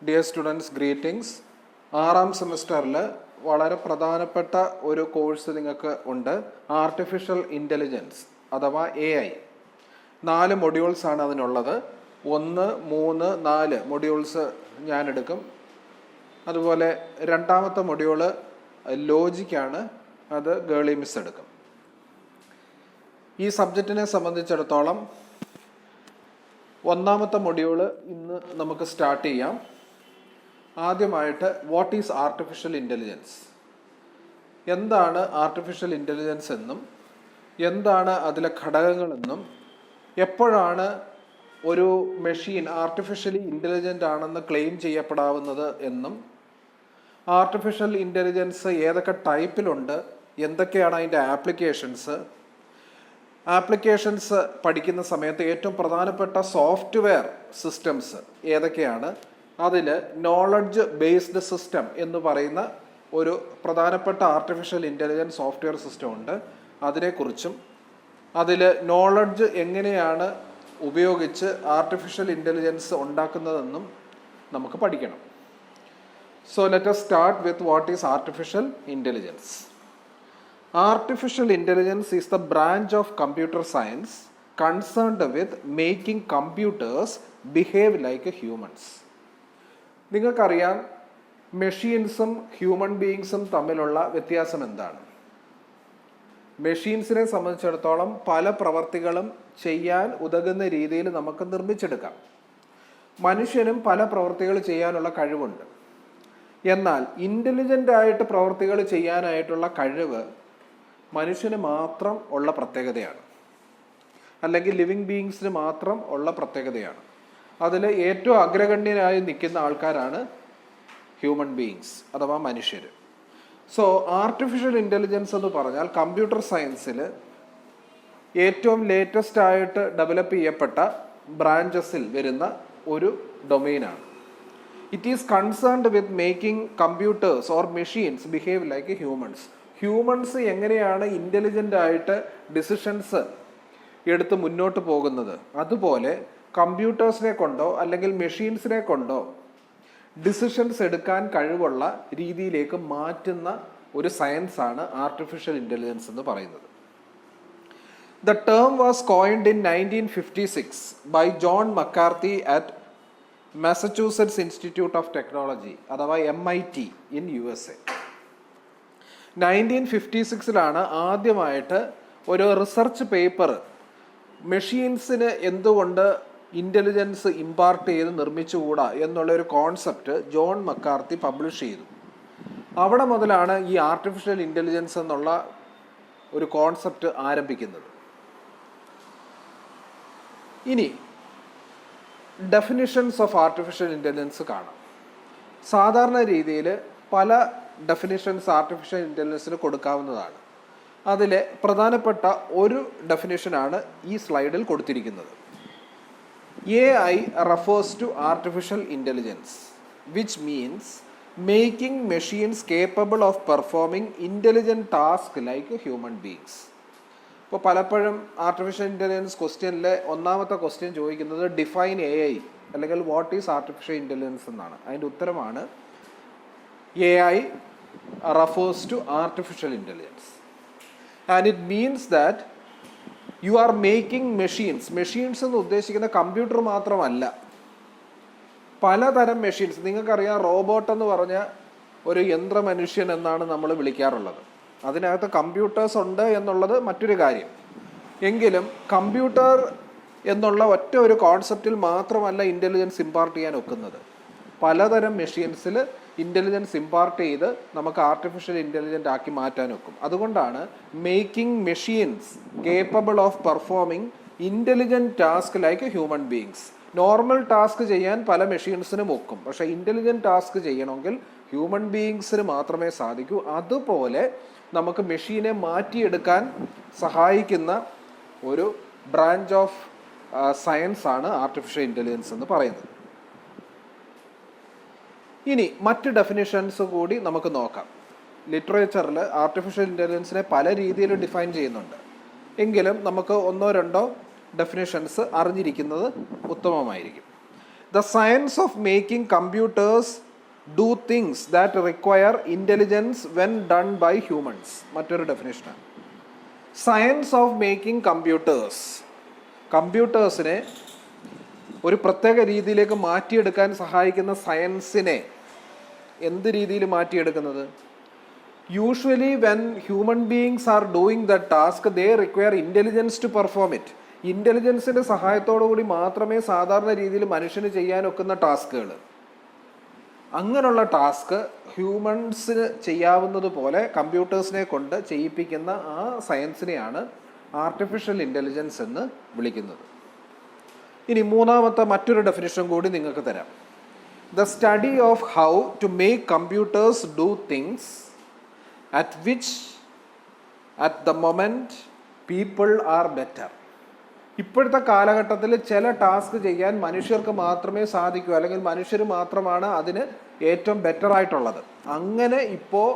Dear students, greetings. 6ാം സെമിസ്റ്ററിൽ വളരെ പ്രധാനപ്പെട്ട ഒരു കോഴ്സ് നിങ്ങൾക്ക് ഉണ്ട്, ആർട്ടിഫിഷ്യൽ ഇൻ്റലിജൻസ് അഥവാ AI. 4 മൊഡ്യൂൾസാണ് അതിനുള്ളത്. 1, 3, 4 മൊഡ്യൂൾസ് ഞാൻ എടുക്കും. അതുപോലെ 2ാമത്തെ മൊഡ്യൂള് ലോജിക്കാണ്, അത് ഗേളി മിസ് എടുക്കും. ഈ സബ്ജക്റ്റിനെ സംബന്ധിച്ചിടത്തോളം 1ാമത്തെ മൊഡ്യൂള് ഇന്ന് നമുക്ക് സ്റ്റാർട്ട് ചെയ്യാം. ആദ്യമായിട്ട് വാട്ട് ഈസ് ആർട്ടിഫിഷ്യൽ ഇൻ്റലിജൻസ്, എന്താണ് ആർട്ടിഫിഷ്യൽ ഇൻ്റലിജൻസ് എന്നും എന്താണ് അതിലെ ഘടകങ്ങളെന്നും എപ്പോഴാണ് ഒരു മെഷീൻ ആർട്ടിഫിഷ്യലി ഇൻ്റലിജൻ്റ് ആണെന്ന് ക്ലെയിം ചെയ്യപ്പെടാവുന്നത് എന്നും ആർട്ടിഫിഷ്യൽ ഇൻ്റലിജൻസ് ഏതൊക്കെ ടൈപ്പിലുണ്ട്, എന്തൊക്കെയാണ് അതിൻ്റെ ആപ്ലിക്കേഷൻസ് പഠിക്കുന്ന സമയത്ത് ഏറ്റവും പ്രധാനപ്പെട്ട സോഫ്റ്റ്വെയർ സിസ്റ്റംസ് ഏതൊക്കെയാണ്, അതിൽ നോളജ് ബേസ്ഡ് സിസ്റ്റം എന്ന് പറയുന്ന ഒരു പ്രധാനപ്പെട്ട ആർട്ടിഫിഷ്യൽ ഇൻ്റലിജൻസ് സോഫ്റ്റ്വെയർ സിസ്റ്റം ഉണ്ട്, അതിനെക്കുറിച്ചും അതിൽ നോളജ് എങ്ങനെയാണ് ഉപയോഗിച്ച് ആർട്ടിഫിഷ്യൽ ഇൻ്റലിജൻസ് ഉണ്ടാക്കുന്നതെന്നും നമുക്ക് പഠിക്കണം. So let us start with what is artificial intelligence. Artificial intelligence is the branch of computer science concerned with making computers behave like humans. നിങ്ങൾക്കറിയാം, മെഷീൻസും human ബീയിങ്സും തമ്മിലുള്ള വ്യത്യാസം എന്താണ്? മെഷീൻസിനെ സംബന്ധിച്ചിടത്തോളം പല പ്രവർത്തികളും ചെയ്യാൻ ഉതകുന്ന രീതിയിൽ നമുക്ക് നിർമ്മിച്ചെടുക്കാം. മനുഷ്യനും പല പ്രവർത്തികൾ ചെയ്യാനുള്ള കഴിവുണ്ട്. എന്നാൽ ഇൻ്റലിജൻ്റ് ആയിട്ട് പ്രവർത്തികൾ ചെയ്യാനായിട്ടുള്ള കഴിവ് മനുഷ്യന് മാത്രം ഉള്ള പ്രത്യേകതയാണ്, അല്ലെങ്കിൽ ലിവിങ് ബീയിങ്സിന് മാത്രം ഉള്ള പ്രത്യേകതയാണ്. അതിൽ ഏറ്റവും അഗ്രഗണ്യനായി നിൽക്കുന്ന ആൾക്കാരാണ് ഹ്യൂമൻ ബീയിങ്സ് അഥവാ മനുഷ്യർ. സോ ആർട്ടിഫിഷ്യൽ ഇൻ്റലിജൻസ് എന്ന് പറഞ്ഞാൽ കമ്പ്യൂട്ടർ സയൻസിൽ ഏറ്റവും ലേറ്റസ്റ്റ് ആയിട്ട് ഡെവലപ്പ് ചെയ്യപ്പെട്ട ബ്രാഞ്ചസിൽ വരുന്ന ഒരു ഡൊമെയിനാണ്. It is concerned with making computers or machines behave like humans. Humans എങ്ങനെയാണ് ഇൻ്റലിജൻ്റ് ആയിട്ട് ഡിസിഷൻസ് എടുത്ത് മുന്നോട്ട് പോകുന്നത്, അതുപോലെ കമ്പ്യൂട്ടേഴ്സിനെ കൊണ്ടോ അല്ലെങ്കിൽ മെഷീൻസിനെ കൊണ്ടോ ഡിസിഷൻസ് എടുക്കാൻ കഴിവുള്ള രീതിയിലേക്ക് മാറ്റുന്ന ഒരു സയൻസാണ് ആർട്ടിഫിഷ്യൽ ഇൻ്റലിജൻസ് എന്ന് പറയുന്നത്. The term was coined in 1956 by John McCarthy at Massachusetts Institute of Technology അഥവാ MIT in USA. 1956 ആദ്യമായിട്ട് ഒരു റിസർച്ച് പേപ്പർ മെഷീൻസിന് എന്തുകൊണ്ട് ഇൻ്റലിജൻസ് ഇമ്പാർട്ട് ചെയ്ത് നിർമ്മിച്ചുകൂടാ എന്നുള്ളൊരു കോൺസെപ്റ്റ് ജോൺ മക്കാർത്തി പബ്ലിഷ് ചെയ്തു. അവിടെ മുതലാണ് ഈ ആർട്ടിഫിഷ്യൽ ഇൻ്റലിജൻസ് എന്നുള്ള ഒരു കോൺസെപ്റ്റ് ആരംഭിക്കുന്നത്. ഇനി ഡെഫിനിഷൻസ് ഓഫ് ആർട്ടിഫിഷ്യൽ ഇൻ്റലിജൻസ് കാണാം. സാധാരണ രീതിയിൽ പല ഡെഫിനിഷൻസ് ആർട്ടിഫിഷ്യൽ ഇൻ്റലിജൻസിന് കൊടുക്കാവുന്നതാണ്. അതിലെ പ്രധാനപ്പെട്ട ഒരു ഡെഫിനിഷനാണ് ഈ സ്ലൈഡിൽ കൊടുത്തിരിക്കുന്നത്. AI refers to artificial intelligence, which means making machines capable of performing intelligent tasks like human beings. ഇപ്പോൾ പലപ്പോഴും ആർട്ടിഫിഷ്യൽ ഇൻ്റലിജൻസ് ക്വസ്റ്റ്യനിൽ 1ാമത്തെ ക്വസ്റ്റ്യൻ ചോദിക്കുന്നത് ഡിഫൈൻ AI അല്ലെങ്കിൽ വാട്ട് ഈസ് ആർട്ടിഫിഷ്യൽ ഇൻ്റലിജൻസ് എന്നാണ്. അതിൻ്റെ ഉത്തരമാണ് AI refers to artificial intelligence and it means that you are making machines എന്ന് ഉദ്ദേശിക്കുന്ന കമ്പ്യൂട്ടർ മാത്രമല്ല, പലതരം മെഷീൻസ്. നിങ്ങൾക്കറിയാം, റോബോട്ട് എന്ന് പറഞ്ഞ ഒരു യന്ത്രമനുഷ്യൻ എന്നാണ് നമ്മൾ വിളിക്കാറുള്ളത്. അതിനകത്ത് കമ്പ്യൂട്ടേഴ്സ് ഉണ്ട് എന്നുള്ളത് മറ്റൊരു കാര്യം. എങ്കിലും കമ്പ്യൂട്ടർ എന്നുള്ള ഒറ്റ ഒരു കോൺസെപ്റ്റിൽ മാത്രമല്ല ഇൻ്റലിജൻസ് ഇമ്പാർട്ട് ചെയ്യാൻ ഒക്കുന്നത്. പലതരം മെഷീൻസിൽ ഇൻ്റലിജൻസ് ഇമ്പാർട്ട് ചെയ്ത് നമുക്ക് ആർട്ടിഫിഷ്യൽ ഇൻ്റലിജൻ്റ് ആക്കി മാറ്റാൻ ഒക്കും. അതുകൊണ്ടാണ് making machines capable of performing intelligent task like human beings. Normal task ചെയ്യാൻ പല മെഷീൻസിനും ഒക്കും, പക്ഷേ ഇൻ്റലിജൻറ്റ് ടാസ്ക് ചെയ്യണമെങ്കിൽ ഹ്യൂമൻ ബീയിങ്സിന് മാത്രമേ സാധിക്കൂ. അതുപോലെ നമുക്ക് മെഷീനെ മാറ്റിയെടുക്കാൻ സഹായിക്കുന്ന ഒരു ബ്രാഞ്ച് ഓഫ് സയൻസ് ആണ് ആർട്ടിഫിഷ്യൽ ഇൻ്റലിജൻസ് എന്ന് പറയുന്നത്. ഇനി മറ്റ് ഡെഫിനിഷൻസ് കൂടി നമുക്ക് നോക്കാം. ലിറ്ററേച്ചറിൽ ആർട്ടിഫിഷ്യൽ ഇൻ്റലിജൻസിനെ പല രീതിയിൽ ഡിഫൈൻ ചെയ്യുന്നുണ്ട്. എങ്കിലും നമുക്ക് 1-2 definitions അറിഞ്ഞിരിക്കുന്നത് ഉത്തമമായിരിക്കും. The science of making computers do things that require intelligence when done by humans. മറ്റൊരു ഡെഫിനേഷനാണ്. സയൻസ് ഓഫ് മേക്കിംഗ് കമ്പ്യൂട്ടേഴ്സ്, കമ്പ്യൂട്ടേഴ്സിനെ ഒരു പ്രത്യേക രീതിയിലേക്ക് മാറ്റിയെടുക്കാൻ സഹായിക്കുന്ന സയൻസിനെ എന്ത് രീതിയിൽ മാറ്റിയെടുക്കുന്നത്? Usually when human beings are doing the task they require intelligence to perform it. ഇൻ്റലിജൻസിൻ്റെ സഹായത്തോടു കൂടി മാത്രമേ സാധാരണ രീതിയിൽ മനുഷ്യന് ചെയ്യാനൊക്കുന്ന ടാസ്കുകൾ, അങ്ങനെയുള്ള ടാസ്ക് ഹ്യൂമൻസിന് ചെയ്യാവുന്നത് പോലെ കമ്പ്യൂട്ടേഴ്സിനെ കൊണ്ട് ചെയ്യിപ്പിക്കുന്ന ആ സയൻസിനെയാണ് ആർട്ടിഫിഷ്യൽ ഇൻ്റലിജൻസ് എന്ന് വിളിക്കുന്നത്. ഇനി മൂന്നാമത്തെ മറ്റൊരു ഡെഫിനിഷൻ കൂടി നിങ്ങൾക്ക് തരാം. The study of how to make computers do things at which at the moment people are better. ഇപ്പോഴത്തെ കാലഘട്ടത്തിൽ ചില ടാസ്ക് ചെയ്യാൻ മനുഷ്യർക്ക് മാത്രമേ സാധിക്കൂ, അല്ലെങ്കിൽ മനുഷ്യർ മാത്രമാണ് അതിന് ഏറ്റവും ബെറ്റർ ആയിട്ടുള്ളത്. അങ്ങനെ ഇപ്പോൾ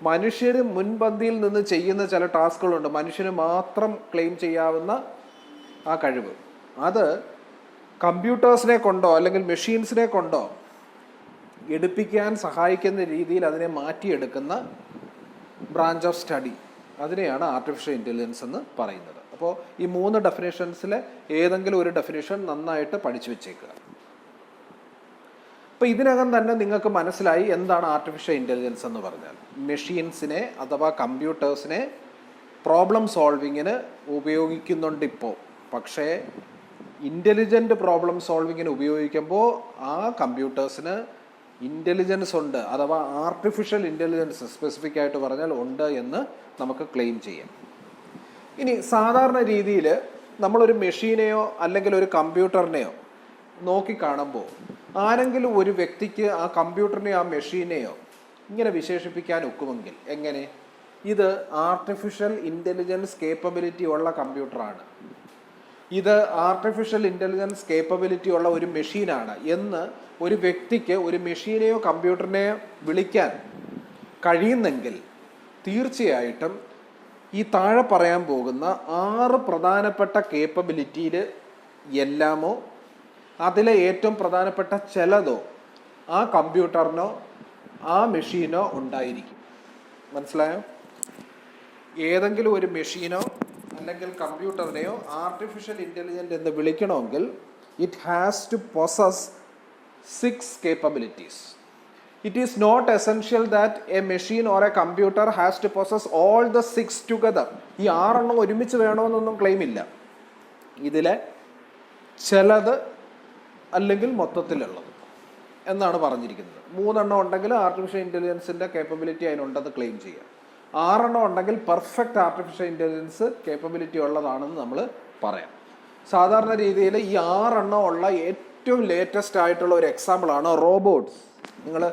മനുഷ്യർ മുൻപന്തിയിൽ നിന്ന് ചെയ്യുന്ന ചില ടാസ്കുകളുണ്ട്, മനുഷ്യന് മാത്രം ക്ലെയിം ചെയ്യാവുന്ന ആ കഴിവ്. അത് കമ്പ്യൂട്ടേഴ്സിനെ കൊണ്ടോ അല്ലെങ്കിൽ മെഷീൻസിനെ കൊണ്ടോ എടുപ്പിക്കാൻ സഹായിക്കുന്ന രീതിയിൽ അതിനെ മാറ്റിയെടുക്കുന്ന ബ്രാഞ്ച് ഓഫ് സ്റ്റഡി, അതിനെയാണ് ആർട്ടിഫിഷ്യൽ ഇൻ്റലിജൻസ് എന്ന് പറയുന്നത്. അപ്പോൾ ഈ മൂന്ന് ഡെഫിനേഷൻസിലെ ഏതെങ്കിലും ഒരു ഡെഫിനേഷൻ നന്നായിട്ട് പഠിച്ചു വെച്ചേക്കുക. അപ്പോൾ ഇതിനകം തന്നെ നിങ്ങൾക്ക് മനസ്സിലായി എന്താണ് ആർട്ടിഫിഷ്യൽ ഇൻ്റലിജൻസ് എന്ന് പറഞ്ഞാൽ. മെഷീൻസിനെ അഥവാ കമ്പ്യൂട്ടേഴ്സിനെ പ്രോബ്ലം സോൾവിങ്ങിന് ഉപയോഗിക്കുന്നുണ്ട് ഇപ്പോൾ. പക്ഷേ ഇൻ്റലിജൻറ്റ് പ്രോബ്ലം സോൾവിങ്ങിന് ഉപയോഗിക്കുമ്പോൾ ആ കമ്പ്യൂട്ടേഴ്സിന് ഇൻ്റലിജൻസ് ഉണ്ട്, അഥവാ ആർട്ടിഫിഷ്യൽ ഇൻ്റലിജൻസ് സ്പെസിഫിക് ആയിട്ട് പറഞ്ഞാൽ ഉണ്ട് എന്ന് നമുക്ക് ക്ലെയിം ചെയ്യാം. ഇനി സാധാരണ രീതിയിൽ നമ്മളൊരു മെഷീനെയോ അല്ലെങ്കിൽ ഒരു കമ്പ്യൂട്ടറിനെയോ നോക്കിക്കാണുമ്പോൾ ആരെങ്കിലും ഒരു വ്യക്തിക്ക് ആ കമ്പ്യൂട്ടറിനെയോ ആ മെഷീനെയോ ഇങ്ങനെ വിശേഷിപ്പിക്കാൻ ഒക്കുമെങ്കിൽ എങ്ങനെ? ഇത് ആർട്ടിഫിഷ്യൽ ഇൻ്റലിജൻസ് കേപ്പബിലിറ്റി ഉള്ള കമ്പ്യൂട്ടറാണ്, ഇത് ആർട്ടിഫിഷ്യൽ ഇൻ്റലിജൻസ് കേപ്പബിലിറ്റി ഉള്ള ഒരു മെഷീനാണ് എന്ന് ഒരു വ്യക്തിക്ക് ഒരു മെഷീനെയോ കമ്പ്യൂട്ടറിനെയോ വിളിക്കാൻ കഴിയുന്നെങ്കിൽ തീർച്ചയായിട്ടും ഈ താഴെ പറയാൻ പോകുന്ന 6 പ്രധാനപ്പെട്ട കേപ്പബിലിറ്റിയിൽ എല്ലാമോ അതിലെ ഏറ്റവും പ്രധാനപ്പെട്ട ചിലതോ ആ കമ്പ്യൂട്ടറിനോ ആ മെഷീനോ ഉണ്ടായിരിക്കും. മനസ്സിലായോ? ഏതെങ്കിലും ഒരു മെഷീനോ അല്ലെങ്കിൽ കമ്പ്യൂട്ടറിനെയോ ആർട്ടിഫിഷ്യൽ ഇൻ്റലിജൻറ്റ് എന്ന് വിളിക്കണമെങ്കിൽ it has to possess 6 capabilities. It is not essential that a machine or a computer has to possess all the 6 together. ഈ 6 ഒരുമിച്ച് വേണമെന്നൊന്നും ക്ലെയിം ഇല്ല. ഇതിലെ ചിലത് അല്ലെങ്കിൽ മൊത്തത്തിലുള്ളത് എന്നാണ് പറഞ്ഞിരിക്കുന്നത്. 3 ഉണ്ടെങ്കിൽ ആർട്ടിഫിഷ്യൽ ഇൻ്റലിജൻസിൻ്റെ കേപ്പബിലിറ്റി അതിനുണ്ടെന്ന് ക്ലെയിം ചെയ്യാം. 6 ഉണ്ടെങ്കിൽ പെർഫെക്റ്റ് ആർട്ടിഫിഷ്യൽ ഇൻ്റലിജൻസ് കേപ്പബിലിറ്റി ഉള്ളതാണെന്ന് നമ്മൾ പറയാം. സാധാരണ രീതിയിൽ ഈ 6 ഉള്ള ഏറ്റവും ലേറ്റസ്റ്റ് ആയിട്ടുള്ള ഒരു എക്സാമ്പിളാണ് റോബോട്ട്സ്. നിങ്ങൾ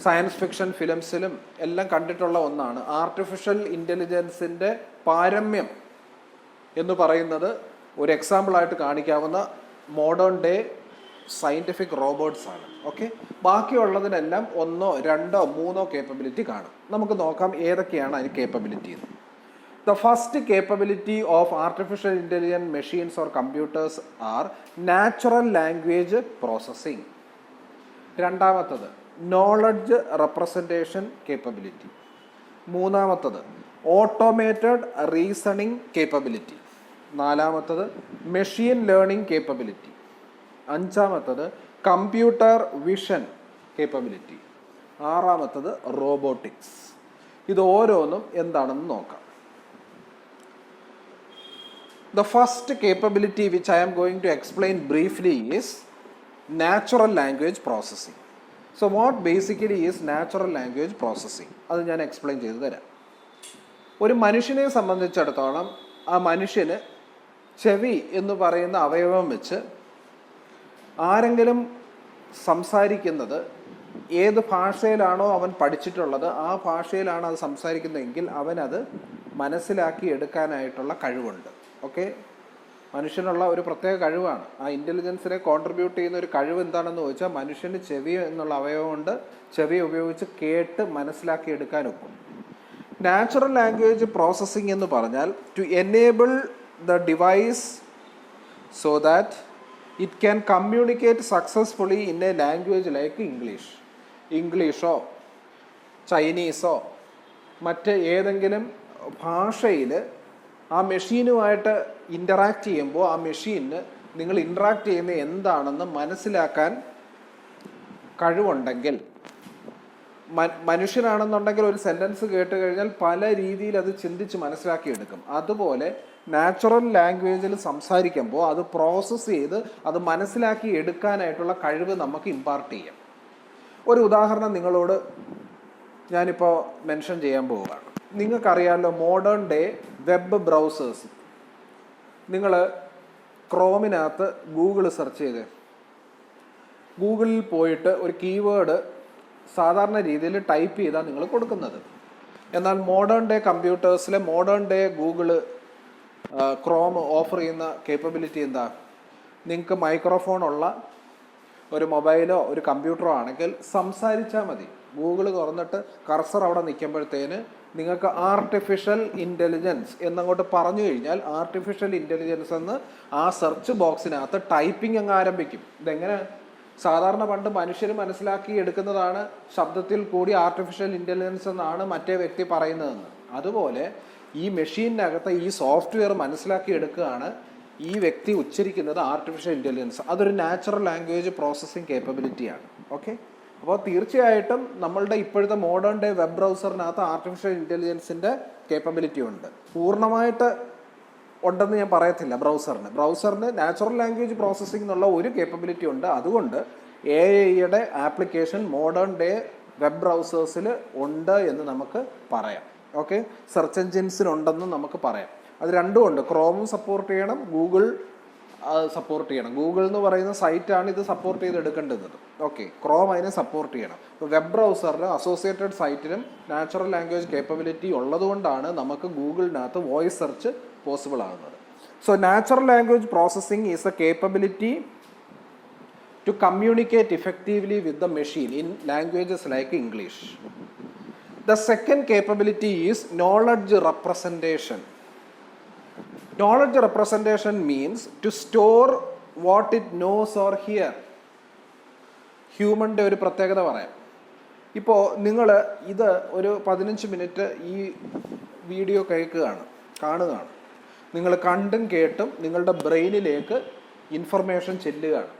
സയൻസ് ഫിക്ഷൻ ഫിലിംസിലും എല്ലാം കണ്ടിട്ടുള്ള ഒന്നാണ്. ആർട്ടിഫിഷ്യൽ ഇൻ്റലിജൻസിൻ്റെ പാരമ്യം എന്ന് പറയുന്നത് ഒരു എക്സാമ്പിളായിട്ട് കാണിക്കാവുന്ന മോഡേൺ ഡേ സയൻറ്റിഫിക് റോബോട്ട്സ് ആണ്. ഓക്കെ, ബാക്കിയുള്ളതിനെല്ലാം 1, 2, 3 കേപ്പബിലിറ്റി കാണും. നമുക്ക് നോക്കാം ഏതൊക്കെയാണ് അതിന് കേപ്പബിലിറ്റി എന്ന്. The first capability of artificial intelligent machines or computers are natural language processing. രണ്ടാമത്തത് knowledge representation capability. മൂന്നാമത്തത് automated reasoning capability. നാലാമത്തത് machine learning capability. അഞ്ചാമത്തത് computer vision capability. ആറാമത്തത് robotics. ഇത് ഓരോന്നും എന്താണെന്ന് നോക്കാം. The first capability which I am going to explain briefly is natural language processing. So what basically is natural language processing? അത് ഞാൻ explain ചെയ്തു തരാം. ഒരു മനുഷ്യനെ സംബന്ധിച്ചിടത്തോളം ആ മനുഷ്യന് ചെവി എന്ന് പറയുന്ന അവയവം വെച്ച് ആരെങ്കിലും സംസാരിക്കുന്നത് ഏത് ഭാഷയിലാണോ അവൻ പഠിച്ചിട്ടുള്ളത് ആ ഭാഷയിലാണ് അത് സംസാരിക്കുന്നതെങ്കിൽ അവനത് മനസ്സിലാക്കി എടുക്കാനായിട്ടുള്ള കഴിവുണ്ട്. ഓക്കെ, മനുഷ്യനുള്ള ഒരു പ്രത്യേക കഴിവാണ്. ആ ഇൻ്റലിജൻസിനെ കോൺട്രിബ്യൂട്ട് ചെയ്യുന്ന ഒരു കഴിവ് എന്താണെന്ന് ചോദിച്ചാൽ മനുഷ്യന് ചെവി എന്നുള്ള അവയവം കൊണ്ട് ചെവി ഉപയോഗിച്ച് കേട്ട് മനസ്സിലാക്കി എടുക്കാനൊക്കും. നാച്ചുറൽ ലാംഗ്വേജ് പ്രോസസ്സിംഗ് എന്ന് പറഞ്ഞാൽ to enable the device so that it can communicate successfully in a language like ഇംഗ്ലീഷോ ചൈനീസോ മറ്റ് ഏതെങ്കിലും ഭാഷയിൽ ആ മെഷീനുമായിട്ട് ഇൻ്ററാക്ട് ചെയ്യുമ്പോൾ ആ മെഷീനിന് നിങ്ങൾ ഇൻട്രാക്ട് ചെയ്യുന്നത് എന്താണെന്ന് മനസ്സിലാക്കാൻ കഴിവുണ്ടെങ്കിൽ, മനുഷ്യനാണെന്നുണ്ടെങ്കിൽ ഒരു സെൻറ്റൻസ് കേട്ട് കഴിഞ്ഞാൽ പല രീതിയിൽ അത് ചിന്തിച്ച് മനസ്സിലാക്കിയെടുക്കും. അതുപോലെ നാച്ചുറൽ ലാംഗ്വേജിൽ സംസാരിക്കുമ്പോൾ അത് പ്രോസസ്സ് ചെയ്ത് അത് മനസ്സിലാക്കി എടുക്കാനായിട്ടുള്ള കഴിവ് നമുക്ക് ഇമ്പാർട്ട് ചെയ്യാം. ഒരു ഉദാഹരണം നിങ്ങളോട് ഞാനിപ്പോൾ മെൻഷൻ ചെയ്യാൻ പോവുകയാണ്. നിങ്ങൾക്കറിയാമല്ലോ മോഡേൺ ഡേ വെബ് ബ്രൗസേഴ്സ്. നിങ്ങൾ ക്രോമിനകത്ത് ഗൂഗിൾ സെർച്ച് ചെയ്ത് ഗൂഗിളിൽ പോയിട്ട് ഒരു കീവേഡ് സാധാരണ രീതിയിൽ ടൈപ്പ് ചെയ്താണ് നിങ്ങൾ കൊടുക്കുന്നത്. എന്നാൽ മോഡേൺ ഡേ കമ്പ്യൂട്ടേഴ്സിലെ modern day Google Chrome offer ചെയ്യുന്ന കേപ്പബിലിറ്റി എന്താ? നിങ്ങൾക്ക് മൈക്രോഫോണുള്ള ഒരു മൊബൈലോ ഒരു കമ്പ്യൂട്ടറോ ആണെങ്കിൽ സംസാരിച്ചാൽ മതി. ഗൂഗിൾ തുറന്നിട്ട് കർസർ അവിടെ നിൽക്കുമ്പോഴത്തേന് നിങ്ങൾക്ക് ആർട്ടിഫിഷ്യൽ ഇൻ്റലിജൻസ് എന്നങ്ങോട്ട് പറഞ്ഞു കഴിഞ്ഞാൽ ആർട്ടിഫിഷ്യൽ ഇൻ്റലിജൻസ് എന്ന് ആ സെർച്ച് ബോക്സിനകത്ത് ടൈപ്പിംഗ് അങ്ങ് ആരംഭിക്കും. ഇതെങ്ങനെ? സാധാരണ പണ്ട് മനുഷ്യർ മനസ്സിലാക്കി എടുക്കുന്നതാണ് ശബ്ദത്തിൽ കൂടി ആർട്ടിഫിഷ്യൽ ഇൻ്റലിജൻസ് എന്നാണ് മറ്റേ വ്യക്തി പറയുന്നതെന്ന്. അതുപോലെ ഈ മെഷീനകത്ത് ഈ സോഫ്റ്റ്വെയർ മനസ്സിലാക്കി എടുക്കുകയാണ് ഈ വ്യക്തി ഉച്ചരിക്കുന്നത് ആർട്ടിഫിഷ്യൽ ഇൻ്റലിജൻസ്. അതൊരു നാച്ചുറൽ ലാംഗ്വേജ് പ്രോസസ്സിങ് കേപ്പബിലിറ്റിയാണ്. ഓക്കെ, അപ്പോൾ തീർച്ചയായിട്ടും നമ്മളുടെ ഇപ്പോഴത്തെ മോഡേൺ ഡേ വെബ് ബ്രൗസറിനകത്ത് ആർട്ടിഫിഷ്യൽ ഇൻ്റലിജൻസിൻ്റെ കേപ്പബിലിറ്റി ഉണ്ട്. പൂർണ്ണമായിട്ട് ഉണ്ടെന്ന് ഞാൻ പറയത്തില്ല. ബ്രൗസറിന് നാച്ചുറൽ ലാംഗ്വേജ് പ്രോസസ്സിംഗ് എന്നുള്ള ഒരു കേപ്പബിലിറ്റി ഉണ്ട്. അതുകൊണ്ട് AI-യുടെ ആപ്ലിക്കേഷൻ മോഡേൺ ഡേ വെബ് ബ്രൗസേഴ്സിൽ ഉണ്ട് എന്ന് നമുക്ക് പറയാം. ഓക്കെ, സെർച്ച് എൻജിൻസിനുണ്ടെന്ന് നമുക്ക് പറയാം. അത് രണ്ടും ഉണ്ട്. ക്രോമും സപ്പോർട്ട് ചെയ്യണം, ഗൂഗിൾ സപ്പോർട്ട് ചെയ്യണം. ഗൂഗിൾ എന്ന് പറയുന്ന സൈറ്റാണ് ഇത് സപ്പോർട്ട് ചെയ്തെടുക്കേണ്ടത്. ഓക്കെ, ക്രോം അതിനെ സപ്പോർട്ട് ചെയ്യണം. ഇപ്പോൾ വെബ് ബ്രൗസറിലും അസോസിയേറ്റഡ് സൈറ്റിലും നാച്ചുറൽ ലാംഗ്വേജ് കേപ്പബിലിറ്റി ഉള്ളതുകൊണ്ടാണ് നമുക്ക് ഗൂഗിളിനകത്ത് വോയിസ് സെർച്ച് പോസിബിൾ ആകുന്നത്. So natural language processing is a capability to communicate effectively with the machine in languages like English. The second capability is knowledge representation. Knowledge representation means to store what it knows or hear. ഹ്യൂമൻ്റെ ഒരു പ്രത്യേകത പറയാം. ഇപ്പോൾ നിങ്ങൾ ഇത് ഒരു 15 minute ഈ video കാണുകയാണ്. നിങ്ങൾ കണ്ടും കേട്ടും നിങ്ങളുടെ ബ്രെയിനിലേക്ക് ഇൻഫർമേഷൻ ചെല്ലുകയാണ്.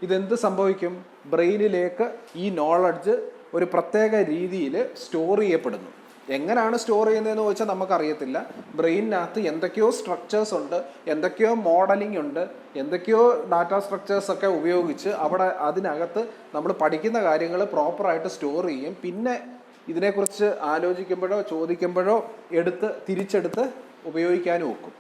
ഇതെന്ത് സംഭവിക്കും? ബ്രെയിനിലേക്ക് ഈ നോളജ് ഒരു പ്രത്യേക രീതിയിൽ സ്റ്റോർ ചെയ്യപ്പെടുന്നു. എങ്ങനെയാണ് സ്റ്റോർ ചെയ്യുന്നതെന്ന് ചോദിച്ചാൽ നമുക്കറിയത്തില്ല. ബ്രെയിനിനകത്ത് എന്തൊക്കെയോ സ്ട്രക്ചേഴ്സ് ഉണ്ട്, എന്തൊക്കെയോ മോഡലിംഗ് ഉണ്ട്, എന്തൊക്കെയോ ഡാറ്റ സ്ട്രക്ചേഴ്സൊക്കെ ഉപയോഗിച്ച് അവിടെ അതിനകത്ത് നമ്മൾ പഠിക്കുന്ന കാര്യങ്ങൾ പ്രോപ്പറായിട്ട് സ്റ്റോർ ചെയ്യും. പിന്നെ ഇതിനെക്കുറിച്ച് ആലോചിക്കുമ്പോഴോ ചോദിക്കുമ്പോഴോ തിരിച്ചെടുത്ത് ഉപയോഗിക്കാനും ഒക്കും.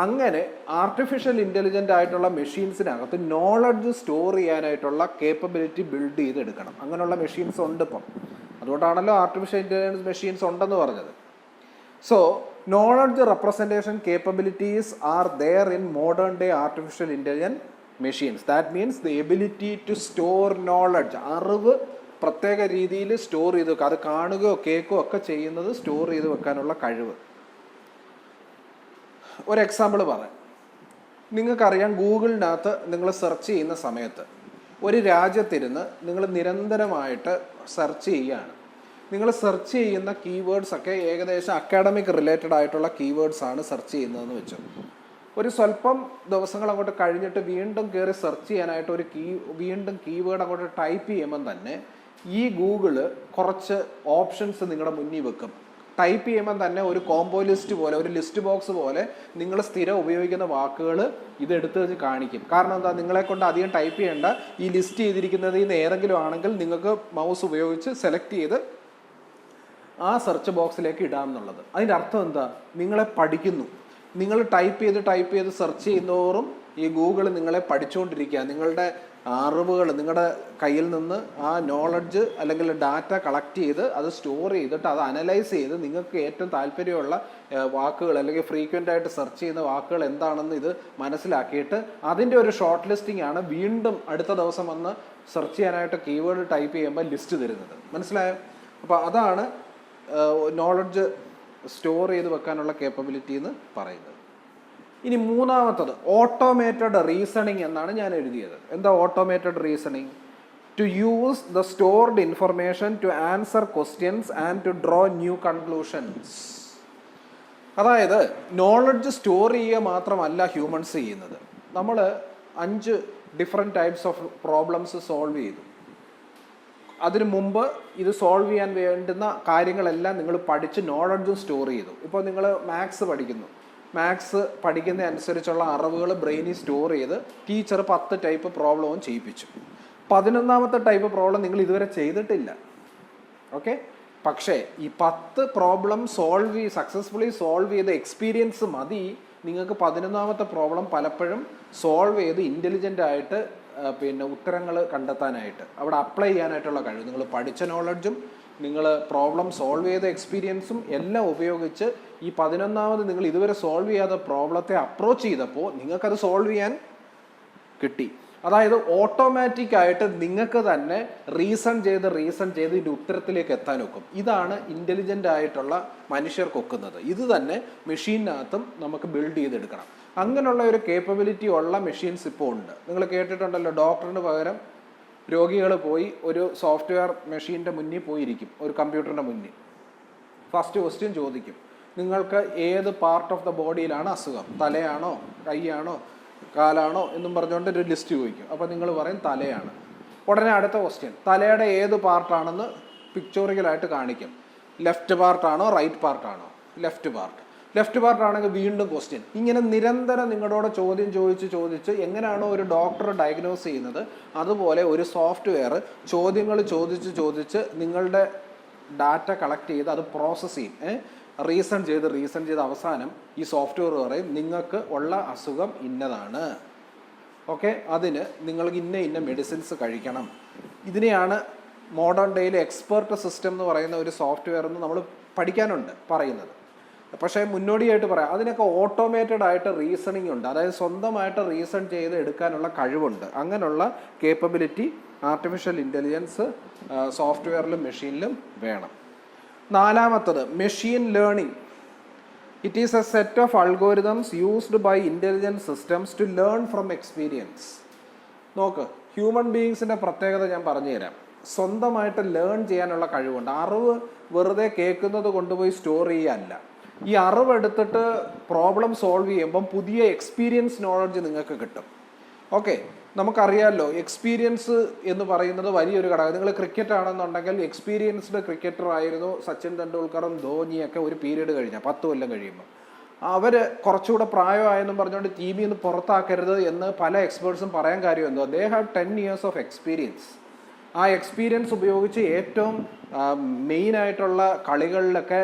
അങ്ങനെ ആർട്ടിഫിഷ്യൽ ഇൻ്റലിജൻ്റ് ആയിട്ടുള്ള മെഷീൻസിനകത്ത് നോളജ് സ്റ്റോർ ചെയ്യാനായിട്ടുള്ള കേപ്പബിലിറ്റി ബിൽഡ് ചെയ്തെടുക്കണം. അങ്ങനെയുള്ള മെഷീൻസ് ഉണ്ട് ഇപ്പം. അതുകൊണ്ടാണല്ലോ ആർട്ടിഫിഷ്യൽ ഇൻ്റലിജൻസ് മെഷീൻസ് ഉണ്ടെന്ന് പറഞ്ഞത്. So knowledge representation capabilities are there in modern day artificial intelligent machines. That means the ability to store knowledge. അറിവ് പ്രത്യേക രീതിയിൽ സ്റ്റോർ ചെയ്ത് വെക്കുക. അത് കാണുകയോ കേൾക്കുകയോ ഒക്കെ ചെയ്യുന്നത് സ്റ്റോർ ചെയ്ത് വെക്കാനുള്ള കഴിവ്. ഒരു എക്സാമ്പിൾ പറയാം. നിങ്ങൾക്കറിയാം, ഗൂഗിളിനകത്ത് നിങ്ങൾ സെർച്ച് ചെയ്യുന്ന സമയത്ത് ഒരു രാജ്യത്തിരുന്ന് നിങ്ങൾ നിരന്തരമായിട്ട് സെർച്ച് ചെയ്യുകയാണ്. നിങ്ങൾ സെർച്ച് ചെയ്യുന്ന കീവേഡ്സൊക്കെ ഏകദേശം അക്കാഡമിക് റിലേറ്റഡ് ആയിട്ടുള്ള കീവേഡ്സാണ് സെർച്ച് ചെയ്യുന്നതെന്ന് വെച്ചു. ഒരു സ്വല്പം ദിവസങ്ങൾ അങ്ങോട്ട് കഴിഞ്ഞിട്ട് വീണ്ടും കയറി സെർച്ച് ചെയ്യാനായിട്ട് വീണ്ടും കീവേഡ് അങ്ങോട്ട് ടൈപ്പ് ചെയ്യുമ്പം തന്നെ ഈ ഗൂഗിള് കുറച്ച് ഓപ്ഷൻസ് നിങ്ങളുടെ മുന്നിൽ വെക്കും. ടൈപ്പ് ചെയ്യുമ്പോൾ തന്നെ ഒരു കോംബോ ലിസ്റ്റ് പോലെ, ഒരു ലിസ്റ്റ് ബോക്സ് പോലെ നിങ്ങൾ സ്ഥിരം ഉപയോഗിക്കുന്ന വാക്കുകൾ ഇതെടുത്ത് വെച്ച് കാണിക്കും. കാരണം എന്താ? നിങ്ങളെ കൊണ്ട് അധികം ടൈപ്പ് ചെയ്യേണ്ട. ഈ ലിസ്റ്റ് ചെയ്തിരിക്കുന്നതിൽ നിന്ന് ഏതെങ്കിലും ആണെങ്കിൽ നിങ്ങൾക്ക് മൗസ് ഉപയോഗിച്ച് സെലക്ട് ചെയ്ത് ആ സെർച്ച് ബോക്സിലേക്ക് ഇടാമെന്നുള്ളത്. അതിൻ്റെ അർത്ഥം എന്താ? നിങ്ങളെ പഠിക്കുന്നു. നിങ്ങൾ ടൈപ്പ് ചെയ്ത് സെർച്ച് ചെയ്യുന്നതോറും ഈ ഗൂഗിൾ നിങ്ങളെ പഠിച്ചുകൊണ്ടിരിക്കുക. നിങ്ങളുടെ അറിവുകൾ നിങ്ങളുടെ കയ്യിൽ നിന്ന് ആ നോളജ് അല്ലെങ്കിൽ ഡാറ്റ കളക്ട് ചെയ്ത് അത് സ്റ്റോർ ചെയ്തിട്ട് അത് അനലൈസ് ചെയ്ത് നിങ്ങൾക്ക് ഏറ്റവും താല്പര്യമുള്ള വാക്കുകൾ അല്ലെങ്കിൽ ഫ്രീക്വൻ്റ് ആയിട്ട് സെർച്ച് ചെയ്യുന്ന വാക്കുകൾ എന്താണെന്ന് ഇത് മനസ്സിലാക്കിയിട്ട് അതിൻ്റെ ഒരു ഷോർട്ട് ലിസ്റ്റിംഗ് ആണ് വീണ്ടും അടുത്ത ദിവസം വന്ന് സെർച്ച് ചെയ്യാനായിട്ട് കീവേഡ് ടൈപ്പ് ചെയ്യുമ്പോൾ ലിസ്റ്റ് തരുന്നത്. മനസ്സിലായോ? അപ്പോൾ അതാണ് നോളജ് സ്റ്റോർ ചെയ്ത് വെക്കാനുള്ള കേപ്പബിലിറ്റി എന്ന് പറയുന്നത്. ഇനി മൂന്നാമത്തത് ഓട്ടോമേറ്റഡ് റീസണിങ് എന്നാണ് ഞാൻ എഴുതിയത്. എന്താ automated reasoning? To use the stored information to answer questions and to draw new conclusions. അതായത് നോളജ് സ്റ്റോർ ചെയ്യുക മാത്രമല്ല ഹ്യൂമൻസ് ചെയ്യുന്നത്. നമ്മൾ 5 different types of problems solve ചെയ്തു. അതിനു മുമ്പ് ഇത് സോൾവ് ചെയ്യാൻ വേണ്ടുന്ന കാര്യങ്ങളെല്ലാം നിങ്ങൾ പഠിച്ച് നോളജും സ്റ്റോർ ചെയ്തു. ഇപ്പോൾ നിങ്ങൾ മാത്സ് പഠിക്കുന്നു, മാത്സ് പഠിക്കുന്ന അനുസരിച്ചുള്ള അറിവുകൾ ബ്രെയിനിൽ സ്റ്റോർ ചെയ്ത് ടീച്ചർ 10 ടൈപ്പ് പ്രോബ്ലവും ചെയ്യിപ്പിച്ചു. 11ാമത്തെ ടൈപ്പ് പ്രോബ്ലം നിങ്ങൾ ഇതുവരെ ചെയ്തിട്ടില്ല. ഓക്കെ, പക്ഷേ ഈ 10 പ്രോബ്ലം സക്സസ്ഫുള്ളി സോൾവ് ചെയ്ത എക്സ്പീരിയൻസ് മതി നിങ്ങൾക്ക് 11ാമത്തെ പ്രോബ്ലം പലപ്പോഴും സോൾവ് ചെയ്ത് ഇൻ്റലിജൻ്റ് ആയിട്ട് ഉത്തരങ്ങൾ കണ്ടെത്താനായിട്ട് അവിടെ അപ്ലൈ ചെയ്യാനായിട്ടുള്ള കഴിവ്. നിങ്ങൾ പഠിച്ച നോളജും നിങ്ങൾ പ്രോബ്ലം സോൾവ് ചെയ്ത എക്സ്പീരിയൻസും എല്ലാം ഉപയോഗിച്ച് ഈ 11ാമത് നിങ്ങൾ ഇതുവരെ സോൾവ് ചെയ്യാത്ത പ്രോബ്ലത്തെ അപ്രോച്ച് ചെയ്തപ്പോൾ നിങ്ങൾക്കത് സോൾവ് ചെയ്യാൻ കിട്ടി. അതായത് ഓട്ടോമാറ്റിക് ആയിട്ട് നിങ്ങൾക്ക് തന്നെ റീസൺ ചെയ്ത് ഇതിൻ്റെ ഉത്തരത്തിലേക്ക് എത്താൻ ഒക്കും. ഇതാണ് ഇൻ്റലിജൻ്റ് ആയിട്ടുള്ള മനുഷ്യർക്ക് ഒക്കുന്നത്. ഇത് തന്നെ മെഷീനകത്തും നമുക്ക് ബിൽഡ് ചെയ്തെടുക്കണം. അങ്ങനെയുള്ള ഒരു കേപ്പബിലിറ്റി ഉള്ള മെഷീൻസ് ഇപ്പോൾ ഉണ്ട്. നിങ്ങൾ കേട്ടിട്ടുണ്ടല്ലോ, ഡോക്ടറിന് പകരം രോഗികൾ പോയി ഒരു സോഫ്റ്റ്വെയർ മെഷീൻ്റെ മുന്നിൽ പോയിരിക്കും, ഒരു കമ്പ്യൂട്ടറിൻ്റെ മുന്നിൽ. ഫസ്റ്റ് ക്വസ്റ്റ്യൻ ചോദിക്കും, നിങ്ങൾക്ക് ഏത് പാർട്ട് ഓഫ് ദ ബോഡിയിലാണ് അസുഖം? തലയാണോ, കൈയാണോ, കാലാണോ എന്നും പറഞ്ഞുകൊണ്ട് ഒരു ലിസ്റ്റ് ചോദിക്കും. അപ്പോൾ നിങ്ങൾ പറയും തലയാണ്. ഉടനെ അടുത്ത ക്വസ്റ്റ്യൻ, തലയുടെ ഏത് പാർട്ടാണെന്ന് പിക്ചോറിക്കലായിട്ട് കാണിക്കും. ലെഫ്റ്റ് പാർട്ടാണോ റൈറ്റ് പാർട്ടാണോ? ലെഫ്റ്റ് പാർട്ടാണെങ്കിൽ വീണ്ടും ക്വസ്റ്റ്യൻ. ഇങ്ങനെ നിരന്തരം നിങ്ങളോട് ചോദ്യം ചോദിച്ച് എങ്ങനെയാണോ ഒരു ഡോക്ടർ ഡയഗ്നോസ് ചെയ്യുന്നത്, അതുപോലെ ഒരു സോഫ്റ്റ്വെയർ ചോദ്യങ്ങൾ ചോദിച്ച് നിങ്ങളുടെ ഡാറ്റ കളക്ട് ചെയ്ത് അത് പ്രോസസ്സ് ചെയ്യും. റീസൺ ചെയ്ത് അവസാനം ഈ സോഫ്റ്റ്വെയർ പറയും നിങ്ങൾക്ക് ഉള്ള അസുഖം ഇന്നതാണ്. ഓക്കെ, അതിന് നിങ്ങൾക്ക് ഇന്ന മെഡിസിൻസ് കഴിക്കണം. ഇതിനെയാണ് മോഡേൺ ഡേയിൽ എക്സ്പെർട്ട് സിസ്റ്റം എന്ന് പറയുന്ന ഒരു സോഫ്റ്റ്വെയർ എന്ന് നമ്മൾ പറയുന്നത്. പക്ഷേ മുന്നോടിയായിട്ട് പറയാം, അതിനൊക്കെ ഓട്ടോമേറ്റഡ് ആയിട്ട് റീസണിങ് ഉണ്ട്. അതായത് സ്വന്തമായിട്ട് റീസൺ ചെയ്ത് എടുക്കാനുള്ള കഴിവുണ്ട്. അങ്ങനെയുള്ള കേപ്പബിലിറ്റി ആർട്ടിഫിഷ്യൽ ഇൻ്റലിജൻസ് സോഫ്റ്റ്വെയറിലും മെഷീനിലും വേണം. 4ാമത്തത് machine learning. It is a set of algorithms used by intelligent systems to learn from experience. നോക്ക്, ഹ്യൂമൻ ബീയിങ്സിൻ്റെ പ്രത്യേകത ഞാൻ പറഞ്ഞുതരാം. സ്വന്തമായിട്ട് ലേൺ ചെയ്യാനുള്ള കഴിവുണ്ട്. അറിവ് വെറുതെ കേൾക്കുന്നത് കൊണ്ടുപോയി സ്റ്റോർ ചെയ്യാനല്ല. ഈ അറിവ് എടുത്തിട്ട് പ്രോബ്ലം സോൾവ് ചെയ്യുമ്പം പുതിയ എക്സ്പീരിയൻസ് നോളജ് നിങ്ങൾക്ക് കിട്ടും. ഓക്കെ, നമുക്കറിയാമല്ലോ എക്സ്പീരിയൻസ് എന്ന് പറയുന്നത് വലിയൊരു ഘടകം. നിങ്ങൾ ക്രിക്കറ്റ് ആണെന്നുണ്ടെങ്കിൽ എക്സ്പീരിയൻസ്ഡ് ക്രിക്കറ്റർ ആയിരുന്നു സച്ചിൻ തെണ്ടുൽക്കറും ധോണിയൊക്കെ ഒരു പീരീഡ് കഴിഞ്ഞാൽ 10 കൊല്ലം കഴിയുമ്പോൾ. അവർ കുറച്ചുകൂടെ പ്രായമായെന്നും പറഞ്ഞുകൊണ്ട് ടീമിൽ നിന്ന് പുറത്താക്കരുത് എന്ന് പല എക്സ്പേർട്സും പറയാൻ കാര്യം എന്തോ, they have 10 years of experience. ആ എക്സ്പീരിയൻസ് ഉപയോഗിച്ച് ഏറ്റവും മെയിനായിട്ടുള്ള കളികളിലൊക്കെ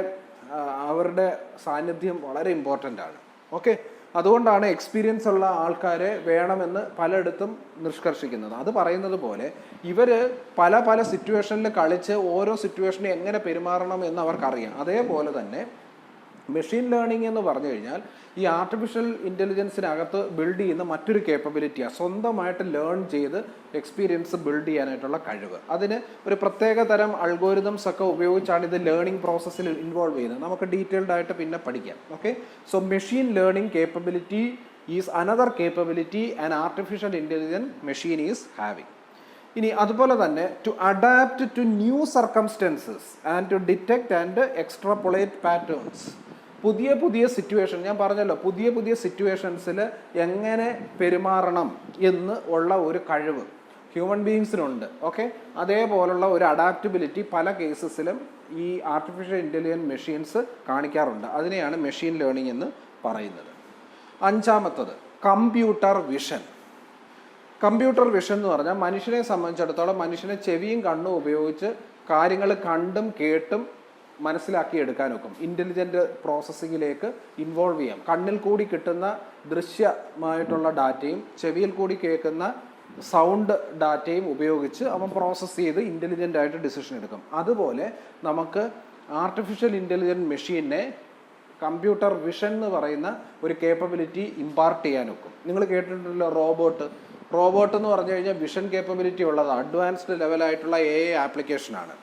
അവരുടെ സാന്നിധ്യം വളരെ ഇമ്പോർട്ടൻ്റ് ആണ്. ഓക്കെ, അതുകൊണ്ടാണ് എക്സ്പീരിയൻസ് ഉള്ള ആൾക്കാരെ വേണമെന്ന് പലയിടത്തും നിഷ്കർഷിക്കുന്നത്. അത് പറയുന്നത് പോലെ ഇവർ പല സിറ്റുവേഷനിൽ കളിച്ച് ഓരോ സിറ്റുവേഷനും എങ്ങനെ പെരുമാറണം എന്ന് അവർക്കറിയാം. അതേപോലെ തന്നെ മെഷീൻ ലേണിംഗ് എന്ന് പറഞ്ഞു കഴിഞ്ഞാൽ ഈ ആർട്ടിഫിഷ്യൽ ഇൻ്റലിജൻസിനകത്ത് ബിൽഡ് ചെയ്യുന്ന മറ്റൊരു കേപ്പബിലിറ്റിയാണ് സ്വന്തമായിട്ട് ലേൺ ചെയ്ത് എക്സ്പീരിയൻസ് ബിൽഡ് ചെയ്യാനായിട്ടുള്ള കഴിവ്. അതിന് ഒരു പ്രത്യേക തരം അൽഗോരിതംസ് ഒക്കെ ഉപയോഗിച്ചാണ് ഇത് ലേണിംഗ് പ്രോസസ്സിൽ ഇൻവോൾവ് ചെയ്യുന്നത്. നമുക്ക് ഡീറ്റെയിൽഡ് ആയിട്ട് പിന്നെ പഠിക്കാം. Okay, so machine learning capability is another capability and artificial intelligence machine is having. ഇനി അതുപോലെ തന്നെ to adapt to new circumstances and to detect and extrapolate patterns. പുതിയ സിറ്റുവേഷൻ, ഞാൻ പറഞ്ഞല്ലോ പുതിയ സിറ്റുവേഷൻസിൽ എങ്ങനെ പെരുമാറണം എന്ന് ഉള്ള ഒരു കഴിവ് ഹ്യൂമൻ ബീയിങ്സിനുണ്ട്. ഓക്കെ, അതേപോലുള്ള ഒരു അഡാപ്റ്റബിലിറ്റി പല കേസസിലും ഈ ആർട്ടിഫിഷ്യൽ ഇൻ്റലിജൻസ് മെഷീൻസ് കാണിക്കാറുണ്ട്. അതിനെയാണ് മെഷീൻ ലേണിംഗ് എന്ന് പറയുന്നത്. 5ാമത്തത് കമ്പ്യൂട്ടർ വിഷൻ. കമ്പ്യൂട്ടർ വിഷൻ എന്ന് പറഞ്ഞാൽ മനുഷ്യനെ സംബന്ധിച്ചിടത്തോളം മനുഷ്യനെ ചെവിയും കണ്ണും ഉപയോഗിച്ച് കാര്യങ്ങൾ കണ്ടും കേട്ടും മനസ്സിലാക്കി എടുക്കാനൊക്കും. ഇൻ്റലിജൻ്റ് പ്രോസസ്സിങ്ങിലേക്ക് ഇൻവോൾവ് ചെയ്യാം. കണ്ണിൽ കൂടി കിട്ടുന്ന ദൃശ്യമായിട്ടുള്ള ഡാറ്റയും ചെവിയിൽ കൂടി കേൾക്കുന്ന സൗണ്ട് ഡാറ്റയും ഉപയോഗിച്ച് അവൻ പ്രോസസ്സ് ചെയ്ത് ഇൻ്റലിജൻ്റ് ആയിട്ട് ഡിസിഷൻ എടുക്കും. അതുപോലെ നമുക്ക് ആർട്ടിഫിഷ്യൽ ഇൻ്റലിജൻറ്റ് മെഷീനെ കമ്പ്യൂട്ടർ വിഷൻ എന്ന് പറയുന്ന ഒരു കേപ്പബിലിറ്റി ഇമ്പാർട്ട് ചെയ്യാനൊക്കും. നിങ്ങൾ കേട്ടിട്ടുണ്ടല്ലോ റോബോട്ട് എന്ന് പറഞ്ഞു കഴിഞ്ഞാൽ വിഷൻ കേപ്പബിലിറ്റി ഉള്ളത് അഡ്വാൻസ്ഡ് ലെവലായിട്ടുള്ള AI ആപ്ലിക്കേഷനാണ്.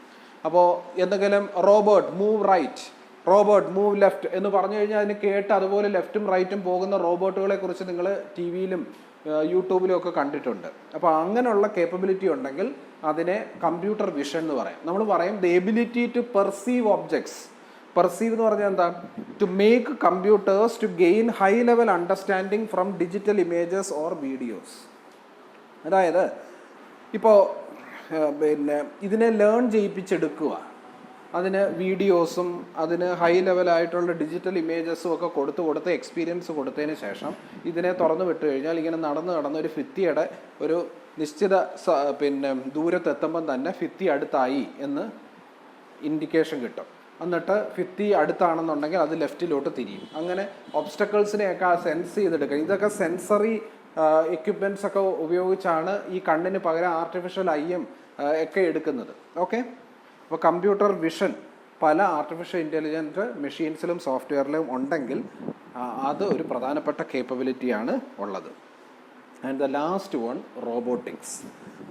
അപ്പോൾ എന്തെങ്കിലും robot move right, robot move left എന്ന് പറഞ്ഞു കഴിഞ്ഞാൽ അതിന് കേട്ട് അതുപോലെ ലെഫ്റ്റും റൈറ്റും പോകുന്ന റോബോട്ടുകളെ കുറിച്ച് നിങ്ങൾ ടി വിയിലും യൂട്യൂബിലും ഒക്കെ കണ്ടിട്ടുണ്ട്. അപ്പോൾ അങ്ങനെയുള്ള കേപ്പബിലിറ്റി ഉണ്ടെങ്കിൽ അതിനെ കമ്പ്യൂട്ടർ വിഷൻ എന്ന് പറയും. നമ്മൾ പറയും the ability to perceive objects. Perceive എന്ന് പറഞ്ഞാൽ എന്താ? To make computers to gain high level understanding from digital images or videos. അതായത് ഇപ്പോൾ പിന്നെ ഇതിനെ ലേൺ ചെയ്യിപ്പിച്ചെടുക്കുക, അതിന് വീഡിയോസും അതിന് ഹൈ ലെവലായിട്ടുള്ള ഡിജിറ്റൽ ഇമേജസും ഒക്കെ കൊടുത്ത് എക്സ്പീരിയൻസ് കൊടുത്തതിന് ശേഷം ഇതിനെ തുറന്നു വിട്ട് കഴിഞ്ഞാൽ ഇങ്ങനെ നടന്ന് ഒരു ഭിത്തിയുടെ ഒരു നിശ്ചിത പിന്നെ ദൂരത്തെത്തുമ്പം തന്നെ ഭിത്തി അടുത്തായി എന്ന് ഇൻഡിക്കേഷൻ കിട്ടും. എന്നിട്ട് ഭിത്തി അടുത്താണെന്നുണ്ടെങ്കിൽ അത് ലെഫ്റ്റിലോട്ട് തിരിയും. അങ്ങനെ ഒബ്സ്റ്റക്കിൾസിനെയൊക്കെ സെൻസ് ചെയ്തെടുക്കുക. ഇതൊക്കെ സെൻസറി എക്യുപ്മെൻറ്റ്സ് ഒക്കെ ഉപയോഗിച്ചാണ് ഈ കണ്ണിന് പകരം ആർട്ടിഫിഷ്യൽ ഐയും ഒക്കെ എടുക്കുന്നത്. ഓക്കെ, അപ്പോൾ കമ്പ്യൂട്ടർ വിഷൻ പല ആർട്ടിഫിഷ്യൽ ഇൻ്റലിജൻറ്റ് മെഷീൻസിലും സോഫ്റ്റ്വെയറിലും ഉണ്ടെങ്കിൽ അത് ഒരു പ്രധാനപ്പെട്ട കേപ്പബിലിറ്റിയാണ് ഉള്ളത്. And the last one, robotics.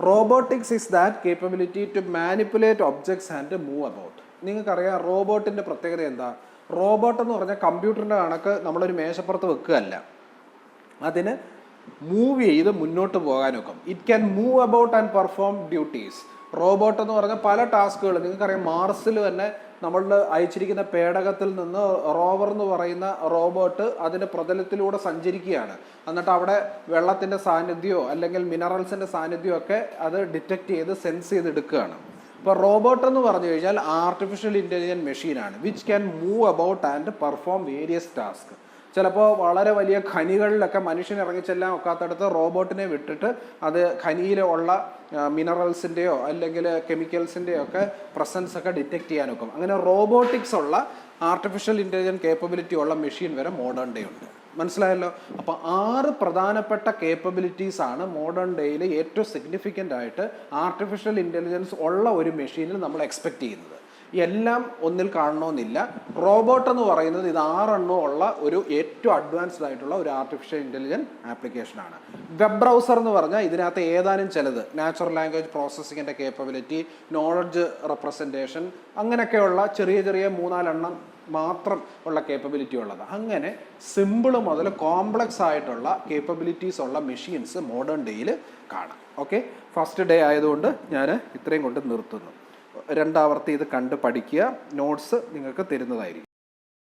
Robotics is that capability to manipulate objects and move about. നിങ്ങൾക്കറിയാം റോബോട്ടിൻ്റെ പ്രത്യേകത എന്താ? റോബോട്ട് എന്ന് പറഞ്ഞാൽ കമ്പ്യൂട്ടറിൻ്റെ കണക്ക് നമ്മളൊരു മേശപ്പുറത്ത് വെക്കുകയല്ല, അതിന് മൂവ് ചെയ്ത് മുന്നോട്ട് പോകാനൊക്കെ. It can move about and perform duties. Robot എന്ന് പറഞ്ഞാൽ പല ടാസ്കുകൾ നിങ്ങൾക്കറിയാം. മാർസിൽ തന്നെ നമ്മൾ അയച്ചിരിക്കുന്ന പേടകത്തിൽ നിന്ന് റോവർ എന്ന് പറയുന്ന റോബോട്ട് അതിൻ്റെ പ്രതലത്തിലൂടെ സഞ്ചരിക്കുകയാണ്. എന്നിട്ട് അവിടെ വെള്ളത്തിൻ്റെ സാന്നിധ്യമോ അല്ലെങ്കിൽ മിനറൽസിൻ്റെ സാന്നിധ്യമോ ഒക്കെ അത് ഡിറ്റക്ട് ചെയ്ത് സെൻസ് ചെയ്തെടുക്കുകയാണ്. അപ്പോൾ റോബോട്ട് എന്ന് പറഞ്ഞു കഴിഞ്ഞാൽ ആർട്ടിഫിഷ്യൽ ഇൻ്റലിജൻറ്റ് മെഷീനാണ് which can move about and perform various task. ചിലപ്പോൾ വളരെ വലിയ ഖനികളിലൊക്കെ മനുഷ്യൻ ഇറങ്ങിച്ചെല്ലാൻ ഒക്കാത്തടത്ത് റോബോട്ടിനെ വിട്ടിട്ട് അത് ഖനിയിലുള്ള മിനറൽസിൻ്റെയോ അല്ലെങ്കിൽ കെമിക്കൽസിൻ്റെയോ ഒക്കെ പ്രസൻസ് ഒക്കെ ഡിറ്റക്ട് ചെയ്യാനൊക്കും. അങ്ങനെ റോബോട്ടിക്സ് ഉള്ള ആർട്ടിഫിഷ്യൽ ഇൻ്റലിജൻറ്റ് കേപ്പബിലിറ്റി ഉള്ള മെഷീൻ വരെ മോഡേൺ ഡേ ഉണ്ട്. മനസ്സിലായല്ലോ? അപ്പോൾ 6 പ്രധാനപ്പെട്ട കേപ്പബിലിറ്റീസ് ആണ് മോഡേൺ ഡേയിൽ ഏറ്റവും സിഗ്നിഫിക്കൻ്റ് ആയിട്ട് ആർട്ടിഫിഷ്യൽ ഇൻ്റലിജൻസ് ഉള്ള ഒരു മെഷീനിൽ നമ്മൾ എക്സ്പെക്ട് ചെയ്യുന്നത്. എല്ലാം ഒന്നിൽ കാണണമെന്നില്ല. റോബോട്ട് എന്ന് പറയുന്നത് ഇത് 6 എണ്ണം ഉള്ള ഒരു ഏറ്റവും അഡ്വാൻസ്ഡ് ആയിട്ടുള്ള ഒരു ആർട്ടിഫിഷ്യൽ ഇൻ്റലിജൻറ്റ് ആപ്ലിക്കേഷനാണ്. വെബ് ബ്രൗസർ എന്ന് പറഞ്ഞാൽ ഇതിനകത്ത് ഏതാനും ചിലത്, നാച്ചുറൽ ലാംഗ്വേജ് പ്രോസസ്സിങ്ങിൻ്റെ കേപ്പബിലിറ്റി, നോളജ് റെപ്രസെൻറ്റേഷൻ, അങ്ങനെയൊക്കെയുള്ള ചെറിയ 3-4 എണ്ണം മാത്രം ഉള്ള കേപ്പബിലിറ്റി ഉള്ളത്. അങ്ങനെ സിമ്പിൾ മുതൽ കോംപ്ലക്സ് ആയിട്ടുള്ള കേപ്പബിലിറ്റീസ് ഉള്ള മെഷീൻസ് മോഡേൺ ഡേയിൽ കാണാം. ഓക്കെ, ഫസ്റ്റ് ഡേ ആയതുകൊണ്ട് ഞാൻ ഇത്രയും കൊണ്ട് നിർത്തുന്നു. രണ്ടാവർത്തി ഇത് കണ്ട് പഠിക്കുക. നോട്ട്സ് നിങ്ങൾക്ക് തരുന്നതായിരിക്കും.